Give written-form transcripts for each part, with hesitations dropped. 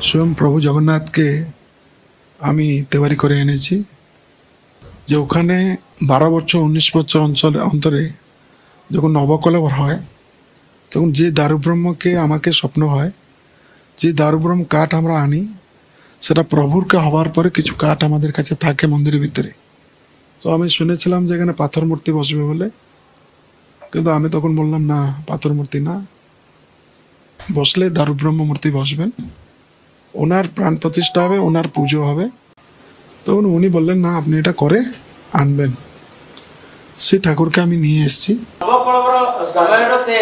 स्वयं प्रभु जगन्नाथ के আমি তেওয়ারি করে এনেছি যে ওখানে 12 বছর 19 বছর অন্তরে যখন নবকলেবর হয় তখন যে দারুব্রহ্মকে আমাকে স্বপ্ন হয় যে দারুব্রহ্ম কাঠ আমরা আনি সেটা প্রভুরকে হওয়ার পরে কিছু কাঠ আমাদের কাছে থাকে মন্দিরের ভিতরে। তো আমি শুনেছিলাম যে এখানে পাথর মূর্তি বসবে বলে, কিন্তু আমি তখন বললাম না, পাথর মূর্তি না, বসলে দারুব্রহ্ম মূর্তি বসবেন, ওনার প্রাণ প্রতিষ্ঠা হবে, ওনার পুজো হবে। তখন উনি বললেন না, আপনি এটা করে আনবেন। সে ঠাকুরকে আমি নিয়ে এসেছি। নবকଳବର ସମୟର ସେ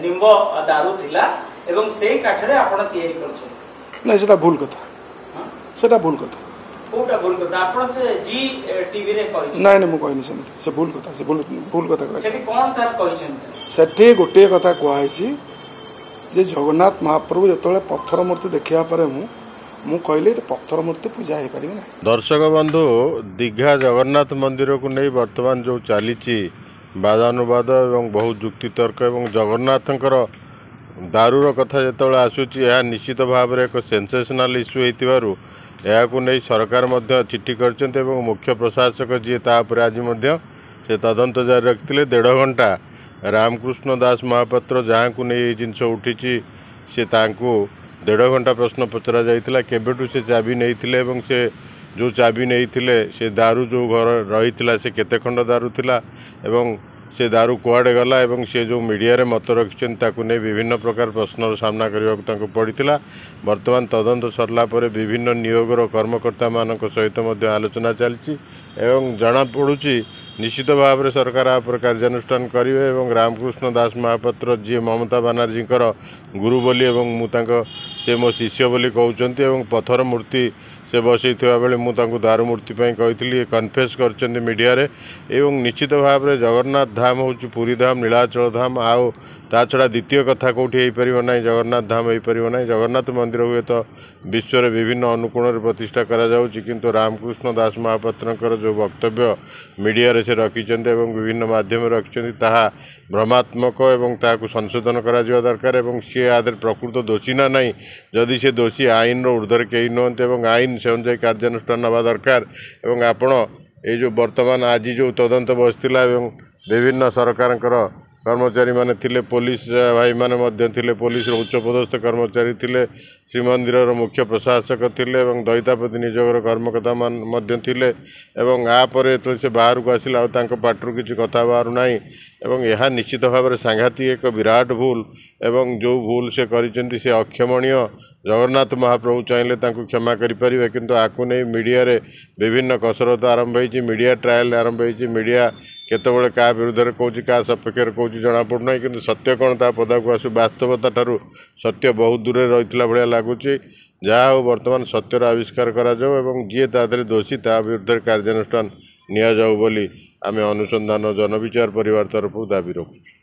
ନିମ୍ବ ଦାରୁ ଥିଲା ଏବଂ ସେଇ କାଠରେ ଆପଣ ତିଆରି କରୁଛନ୍ତି। না, সেটা ভুল কথা, সেটা ভুল কথা। কোଉଟା ভুল କଥା? ଆପଣ ସେ ଜି ଟିଭି ରେ କହିଛନ୍ତି। ନାଇଁ ନାଇଁ, ମୁଁ କହିନି ସେମିତି, ସେ ଭୁଲ କଥା, ସେ ଭୁଲ କଥା କହିଛି। ସେଠି କ'ଣ ସାର୍ କହିଛନ୍ତି? ସେଠି ଗୋଟିଏ କଥା କୁହାହେଇଛି ଯେ ଜଗନ୍ନାଥ ମହାପ୍ରଭୁ ଯେତେବେଳେ ପଥର ମୂର୍ତ୍ତି ଦେଖିବା ପରେ ମୁଁ କହିଲି ଏଠି ପଥର ମୂର୍ତ୍ତି ପୂଜା ହେଇପାରିବ ନାହିଁ। दर्शक बंधु, दीघा जगन्नाथ मंदिर को नहीं बर्तमान जो चली वादानुवाद एवं बहुत जुक्तितर्क एवं जगन्नाथंकर दारूर कथा जो आसूची यह निश्चित भाव में एक सेंसेशनल इश्यू होइतिबारु यह नहीं सरकार मध्य चिठी कर मुख्य प्रशासक जी तापर आज से तदंत जारी रखते 1.5 घंटा रामकृष्ण दास महापात्र जहाँ को नहीं जिनस उठी से 1.5 घंटा प्रश्न पचरा जाइथिला केबेटू से चाबी नहीं थिले एवं से जो चाबी नहीं थिले से दारू जो घर रही से केते खंड दारू थिला एवं से दारू कुआड़े गला एवं से जो मीडिया रे मत रखिछन ताकू नहीं विभिन्न प्रकार प्रश्नर सामना करने पड़ता। वर्तमान तदंत सरला पर विभिन्न नियोगर कर्मकर्ता मान सहित आलोचना चलती एवं जना पड़ुची निश्चित भाव में सरकार आप कार्यानुष्ठान करेंगे एवं रामकृष्ण दास महापात्र जी ममता बानार्जी गुरु बोली एवं से मो शिष्य बोली कहते एवं पत्थर मूर्ति से बसई बेले मुझे दारू मूर्ति कही कन्फेस कर मीडिया रे एवं निश्चित भाव में जगन्नाथ धाम हूँ पुरी धाम नीलाचल धाम आउ ता छड़ा द्वितीय कथा कौटी हो पार ना जगन्नाथ धाम हो पार ना। जगन्नाथ मंदिर हुए तो विश्व रे विभिन्न अनुकोण प्रतिष्ठा करा जाउची, किंतु रामकृष्ण दास महापात्र जो वक्तव्य मीडिया रे से रखिछन्ते एवं विभिन्न माध्यम रखिछन्ते ताहा भ्रमात्मक एवं ताकू संशोधन करा जिवा दरकार एवं सी आदर प्रकृत दोषी ना नहीं। जदि से दोषी आईन रो ऊर्ध्वर केही नहन्ते एवं आईन से अनुसार कार्यानुष्ठान नवा दरकार एवं आपण ये जो वर्तमान आज जो तदंत बसला एवं विभिन्न सरकार कर्मचारी माने थिले, पुलिस भाई माने मध्य थिले, पुलिस उच्च पदस्थ कर्मचारी थिले, श्रीमंदिर मुख्य प्रशासक थिले एवं दैतापति निजोगर कर्मकर्ता मान मध्य थिले एवं आपर जो से बाहर को आसिला पाटरू किसी कथा बाहर नाई एवं यह निश्चित भाव में सांघातिक एक विराट भूल एवं जो भूल से करिसेंती से अक्षमणीय। जगन्नाथ महाप्रभु चाहिए क्षमा करें, किंतु आकु नहीं मीडिया रे विभिन्न कसरत आरंभ होती, मीडिया ट्रायल आरंभ होती, मीडिया केतबेले क्या विरुद्ध कौच क्या सपेक्ष कौच जना पड़ना, किंतु सत्य कौन ता पदा को आसु बास्तवता ठारू सत्य बहुत दूर रही भाया लगुच। जहाँ हो वर्तमान सत्यर आविष्कार करा जाओ एवं जी ता दोषी ता विरुद्ध कार्यानुष्ठान निया जाऊ बोली आमे अनुसंधान जनविचार परिवार तरफ दाबी रखु।